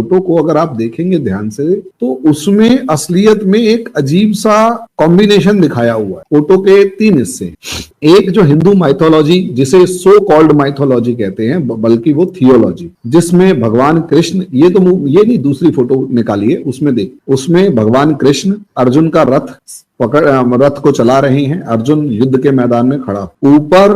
Photo को अगर आप देखेंगे ध्यान से तो उसमें असलियत में एक अजीब सा कॉम्बिनेशन दिखाया हुआ है। फोटो के 3 हिस्से, एक जो हिंदू माइथोलॉजी जिसे सो कॉल्ड माइथोलॉजी कहते हैं, बल्कि वो थियोलॉजी, जिसमें भगवान कृष्ण, ये नहीं, दूसरी फोटो निकालिए, उसमें देख, उसमें भगवान कृष्ण अर्जुन का रथ को चला रहे हैं, अर्जुन युद्ध के मैदान में खड़ा, ऊपर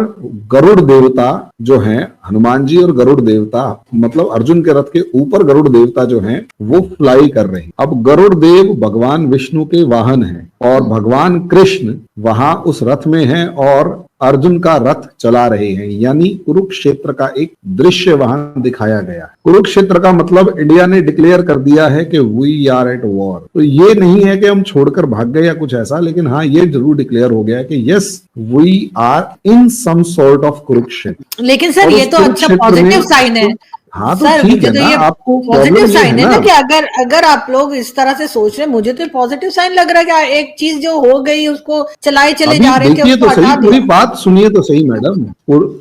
गरुड़ देवता जो हैं, हनुमान जी और गरुड़ देवता, मतलब अर्जुन के रथ के ऊपर गरुड़ देवता जो हैं वो फ्लाई कर रहे हैं। अब गरुड़ देव भगवान विष्णु के वाहन हैं और भगवान कृष्ण वहां उस रथ में हैं और अर्जुन का रथ चला रहे हैं, यानी कुरुक्षेत्र का एक दृश्य वहां दिखाया गया है। कुरुक्षेत्र का मतलब इंडिया ने डिक्लेयर कर दिया है कि वी आर एट वॉर। तो ये नहीं है कि हम छोड़कर भाग गए या कुछ ऐसा, लेकिन हाँ ये जरूर डिक्लेयर हो गया है कि yes we are in some sort of Kurukshetra. लेकिन सर ये तो अच्छा पॉजिटिव साइन है। हाँ तो ठीक है ना, आपको पॉजिटिव साइन है ना कि अगर आप लोग इस तरह से सोच रहे हैं, मुझे तो पॉजिटिव साइन लग रहा है कि एक चीज जो हो गई उसको चलाए चले जा रहे थे। तो सही, पूरी बात सुनिए तो सही मैडम,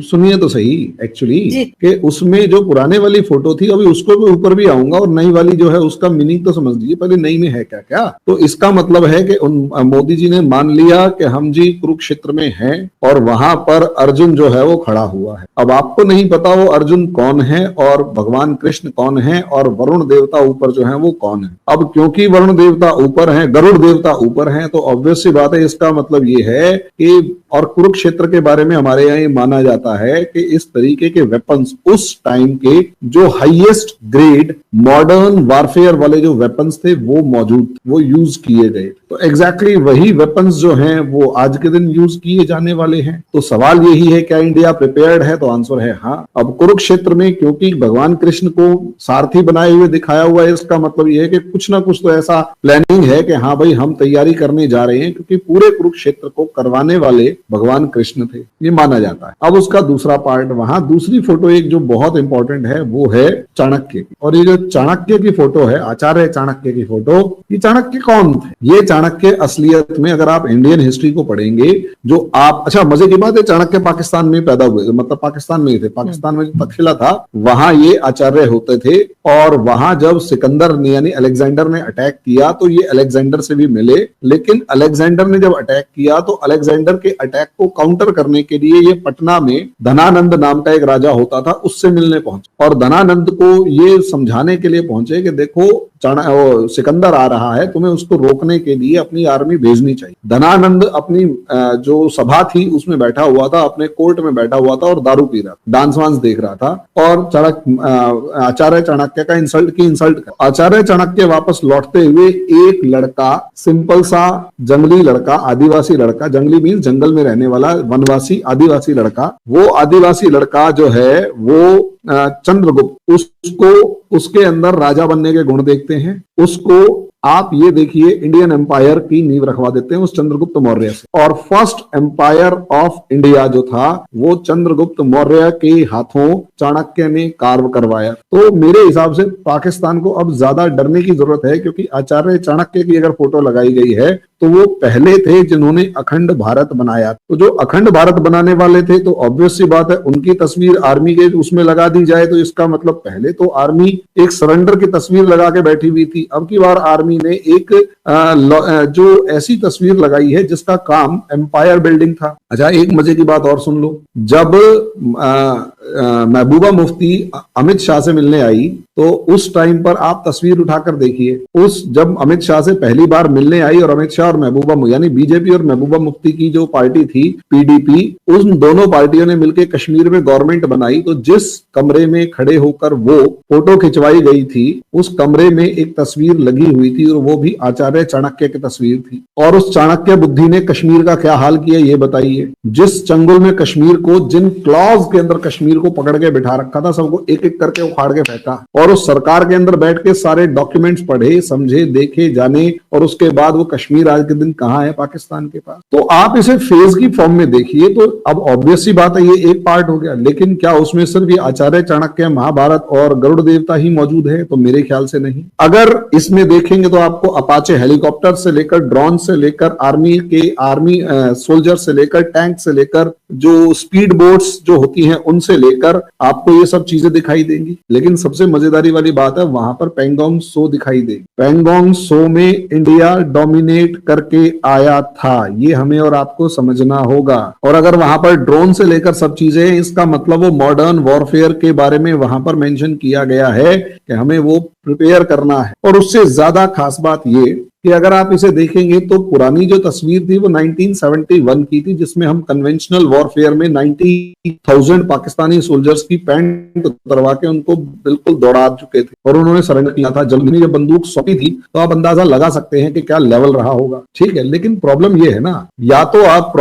सुनिए तो सही। एक्चुअली कि उसमें जो पुराने वाली फोटो थी, अभी उसको भी ऊपर भी आऊंगा, और नई वाली जो है उसका मीनिंग तो समझ लीजिए पहले नई में है क्या क्या। तो इसका मतलब है कि मोदी जी ने मान लिया कि हम जी कुरुक्षेत्र में हैं और वहां पर अर्जुन जो है वो खड़ा हुआ है। अब आपको नहीं पता वो अर्जुन कौन है और भगवान कृष्ण कौन है और वरुण देवता ऊपर जो है वो कौन है। अब क्योंकि वरुण देवता ऊपर है, गरुड़ देवता ऊपर है, तो ऑब्वियस सी बात है, इसका मतलब ये है कि, और कुरुक्षेत्र के बारे में हमारे यहाँ ये माना जाता है कि इस तरीके के वेपन्स उस टाइम के जो हाईएस्ट ग्रेड मॉडर्न वारफेयर वाले जो वेपन्स थे वो मौजूद, वो यूज किए गए। तो एग्जैक्टली वही वेपन्स जो हैं वो आज के दिन यूज किए जाने वाले हैं। तो सवाल यही है, क्या इंडिया प्रिपेयर्ड है? तो आंसर है हाँ। अब कुरुक्षेत्र में क्योंकि भगवान कृष्ण को सारथी बनाए हुए दिखाया हुआ है, इसका मतलब यह है कि कुछ ना कुछ तो ऐसा प्लानिंग है कि हाँ भाई हम तैयारी करने जा रहे हैं, क्योंकि पूरे कुरुक्षेत्र को करवाने वाले भगवान कृष्ण थे, ये माना जाता है। अब उसका दूसरा पार्ट, वहां दूसरी फोटो एक जो बहुत इंपॉर्टेंट है वो है चाणक्य की। और ये जो चाणक्य की फोटो है, आचार्य चाणक्य की फोटो, ये चाणक्य कौन थे? ये चाणक्य असलियत में अगर आप इंडियन हिस्ट्री को पढ़ेंगे, जो आप, अच्छा मजे की बात है, चाणक्य पाकिस्तान में पैदा हुए, मतलब पाकिस्तान में ही थे। पाकिस्तान में जो तक्षशिला था वहां ये आचार्य होते थे, और वहां जब सिकंदर यानी अलेक्जेंडर ने अटैक किया तो ये अलेक्जेंडर से भी मिले, लेकिन अलेक्जेंडर ने जब अटैक किया तो अलेक्जेंडर के अटैक को काउंटर करने के लिए ये पटना में धनानंद नाम का एक राजा होता था, उससे मिलने पहुंचे और धनानंद को ये समझाने के लिए पहुंचे कि देखो सिकंदर आ रहा है, तुम्हें उसको रोकने के लिए अपनी आर्मी भेजनी चाहिए। धनानंद अपनी जो सभा थी उसमें बैठा हुआ था, अपने कोर्ट में बैठा हुआ था और दारू पी रहा, डांस वांस देख रहा था, और आचार्य चाणक्य का इंसल्ट कर। आचार्य चाणक्य वापस लौटते हुए एक लड़का, सिंपल सा जंगली लड़का, आदिवासी लड़का, जंगली मीन्स जंगल में रहने वाला वनवासी आदिवासी लड़का, वो आदिवासी लड़का जो है वो चंद्रगुप्त, उसको उसके अंदर राजा बनने के गुण देखते हैं, उसको आप ये देखिए इंडियन एम्पायर की नींव रखवा देते हैं उस चंद्रगुप्त मौर्य से। और फर्स्ट एम्पायर ऑफ इंडिया जो था वो चंद्रगुप्त मौर्य के हाथों चाणक्य ने कार्व करवाया। तो मेरे हिसाब से पाकिस्तान को अब ज्यादा डरने की जरूरत है, क्योंकि आचार्य चाणक्य की अगर फोटो लगाई गई है तो वो पहले थे जिन्होंने अखंड भारत बनाया। तो जो अखंड भारत बनाने वाले थे, तो ऑब्वियस सी बात है उनकी तस्वीर आर्मी के उसमें लगा दी जाए, तो इसका मतलब पहले तो आर्मी एक सरेंडर की तस्वीर लगा के बैठी हुई थी, अब की बार आर्मी ने एक जो ऐसी तस्वीर लगाई है जिसका काम एम्पायर बिल्डिंग था। अच्छा एक मजे की बात और सुन लो, जब महबूबा मुफ्ती अमित शाह से मिलने आई तो उस टाइम पर आप तस्वीर उठाकर देखिए, उस जब अमित शाह से पहली बार मिलने आई और अमित शाह और महबूबा यानी बीजेपी और महबूबा मुफ्ती की जो पार्टी थी पीडीपी, उन दोनों पार्टियों ने मिलकर कश्मीर में गवर्नमेंट बनाई, तो जिस कमरे में खड़े होकर वो फोटो खिंचवाई गई थी उस कमरे में एक तस्वीर लगी हुई थी और वो भी आचार्य चाणक्य की तस्वीर थी। और उस चाणक्य बुद्धि ने कश्मीर का क्या हाल किया ये बताइए। जिस चंगुल में कश्मीर को, जिन क्लॉज के अंदर कश्मीर को पकड़ के बिठा रखा था, सबको एक एक करके उखाड़ के फेंका और उस सरकार के अंदर बैठ के सारे डॉक्यूमेंट्स पढ़े, समझे, देखे, जाने, और उसके बाद वो कश्मीर आज के दिन कहां है? पाकिस्तान के पास। तो आप इसे फेज की फॉर्म में देखिए। तो अब ऑब्वियस सी बात है ये एक पार्ट हो गया, लेकिन क्या उसमें सिर्फ ये आचार्य चाणक्य, महाभारत और गरुड़ देवता ही मौजूद है? तो मेरे ख्याल से नहीं। अगर इसमें देखेंगे तो तो आपको अपाचे हेलीकॉप्टर से लेकर ड्रोन से लेकर आर्मी सोल्जर से लेकर टैंक से लेकर जो स्पीड बोट्स जो होती हैं उनसे लेकर आपको ये सब चीजें दिखाई देंगी। लेकिन सबसे मजेदारी वाली बात है, वहां पर पैंगोंग सो दिखाई देगी। पैंगोंग सो में इंडिया डोमिनेट करके आया था, ये हमें और आपको समझना होगा। और अगर वहां पर ड्रोन से लेकर सब चीजें, इसका मतलब वो मॉडर्न वॉरफेयर के बारे में वहां पर मेंशन किया गया है कि हमें वो प्रिपेयर करना है। और उससे ज्यादा खास बात ये कि अगर आप इसे देखेंगे तो पुरानी जो तस्वीर थी वो 1971 की थी, जिसमें हम कन्वेंशनल वॉरफेयर में 90,000 पाकिस्तानी सोल्जर्स की पैंट उतरवा के उनको बिल्कुल दौड़ा चुके थे और उन्होंने सरेंडर किया था। जब जब बंदूक सौंपी थी तो आप अंदाजा लगा सकते हैं कि क्या लेवल रहा होगा, ठीक है। लेकिन प्रॉब्लम ये है ना, या तो आप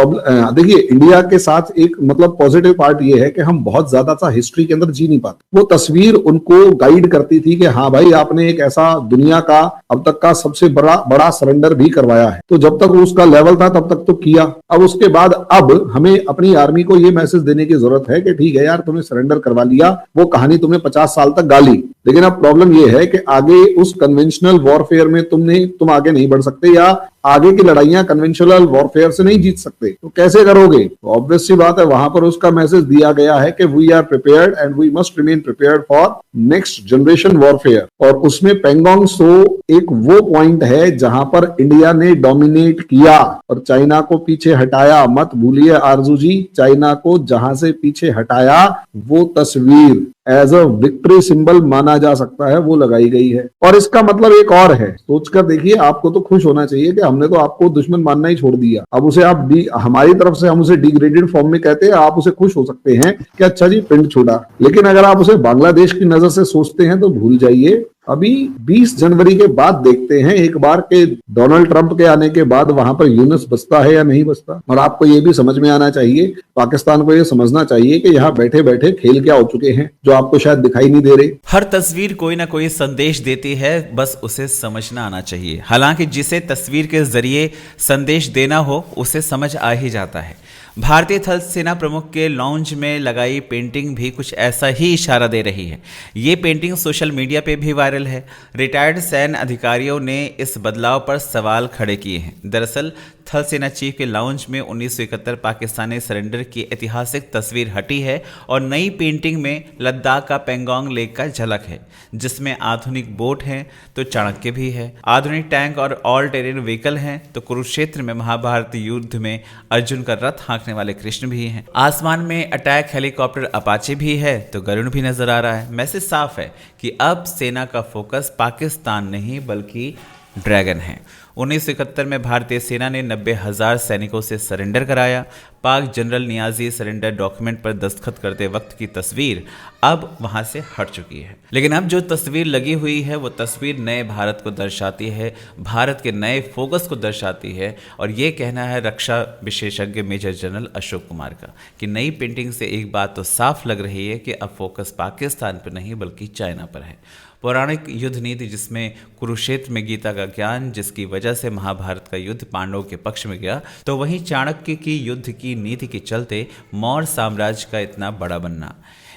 देखिए इंडिया के साथ एक मतलब पॉजिटिव पार्ट ये है कि हम बहुत ज्यादा सा हिस्ट्री के अंदर जी नहीं पाते। वो तस्वीर उनको गाइड करती थी कि हाँ भाई, आपने एक ऐसा दुनिया का अब तक का सबसे बड़ा सरेंडर भी करवाया है, तो जब तक उसका लेवल था तब तक तो किया। अब उसके बाद अब हमें अपनी आर्मी को ये मैसेज देने की जरूरत है कि ठीक है यार, तुमने सरेंडर करवा लिया, वो कहानी तुमने 50 साल तक गाली, लेकिन अब प्रॉब्लम ये है कि आगे उस कन्वेंशनल वॉरफेयर में तुम आगे नहीं बढ़ सकते, या आगे की लड़ाइयां कन्वेंशनल वॉरफेयर से नहीं जीत सकते। तो कैसे करोगे? ऑब्वियस सी बात है, वहां पर उसका मैसेज दिया गया है कि we are prepared and we must remain prepared for next generation warfare. और उसमें पैंगोंग सो एक वो पॉइंट है जहां पर इंडिया ने डोमिनेट किया और चाइना को पीछे हटाया। मत भूलिए आरजू जी, चाइना को जहां से पीछे हटाया वो तस्वीर एज अ विक्ट्री सिंबल माना जा सकता है, वो लगाई गई है। और इसका मतलब एक और है, सोचकर देखिए, आपको तो खुश होना चाहिए कि हमने तो आपको दुश्मन मानना ही छोड़ दिया। अब उसे आप हमारी तरफ से हम उसे डिग्रेडेड फॉर्म में कहते हैं, आप उसे खुश हो सकते हैं कि अच्छा जी पिंड छूटा। लेकिन अगर आप उसे बांग्लादेश की नजर से सोचते हैं तो भूल जाइए। अभी 20 जनवरी के बाद देखते हैं एक बार के डोनाल्ड ट्रंप के आने के बाद वहां पर यूनुस बसता है या नहीं बसता। और आपको ये भी समझ में आना चाहिए, पाकिस्तान को ये समझना चाहिए कि यहाँ बैठे बैठे खेल क्या हो चुके हैं जो आपको शायद दिखाई नहीं दे रहे। हर तस्वीर कोई ना कोई संदेश देती है, बस उसे समझना आना चाहिए। हालांकि जिसे तस्वीर के जरिए संदेश देना हो उसे समझ आ ही जाता है। भारतीय थल सेना प्रमुख के लॉन्च में लगाई पेंटिंग भी कुछ ऐसा ही इशारा दे रही है। ये पेंटिंग सोशल मीडिया पे भी वायरल है। रिटायर्ड सैन्य अधिकारियों ने इस बदलाव पर सवाल खड़े किए हैं। दरअसल थल सेना चीफ के लाउंज में 1971 पाकिस्तानी सरेंडर की ऐतिहासिक तस्वीर हटी है और नई पेंटिंग में लद्दाख का पेंगोंग लेक का झलक है, जिसमें आधुनिक बोट हैं तो चाणक्य भी है, आधुनिक टैंक और ऑल टेरेन व्हीकल हैं तो कुरुक्षेत्र में महाभारत युद्ध में अर्जुन का रथ हाँकने वाले कृष्ण भी हैं। आसमान में अटैक हेलीकॉप्टर अपाचे भी है तो गरुड़ भी नजर आ रहा है। मैसेज साफ है कि अब सेना का फोकस पाकिस्तान नहीं बल्कि ड्रैगन है। 1971 में भारतीय सेना ने 90,000 सैनिकों से सरेंडर कराया। पाक जनरल नियाजी सरेंडर डॉक्यूमेंट पर दस्तखत करते वक्त की तस्वीर अब वहां से हट चुकी है। लेकिन अब जो तस्वीर लगी हुई है वो तस्वीर नए भारत को दर्शाती है, भारत के नए फोकस को दर्शाती है। और ये कहना है रक्षा विशेषज्ञ मेजर जनरल अशोक कुमार का कि नई पेंटिंग से एक बात तो साफ लग रही है कि अब फोकस पाकिस्तान पर नहीं बल्कि चाइना पर है। पौराणिक युद्ध नीति जिसमें कुरुक्षेत्र में गीता का ज्ञान, जिसकी वजह से महाभारत का युद्ध पांडवों के पक्ष में गया, तो वहीं चाणक्य की युद्ध की नीति के चलते मौर्य साम्राज्य का इतना बड़ा बनना।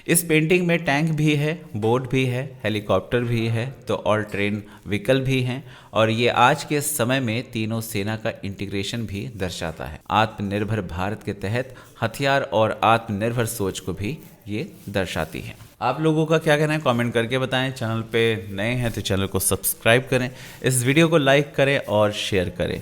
इस पेंटिंग में टैंक भी है, बोट भी है, हेलीकॉप्टर भी है तो ऑल ट्रेन व्हीकल भी हैं। और ये आज के समय में तीनों सेना का इंटीग्रेशन भी दर्शाता है। आत्मनिर्भर भारत के तहत हथियार और आत्मनिर्भर सोच को भी ये दर्शाती है। आप लोगों का क्या कहना है कमेंट करके बताएं। चैनल पे नए हैं तो चैनल को सब्सक्राइब करें, इस वीडियो को लाइक करें और शेयर करें।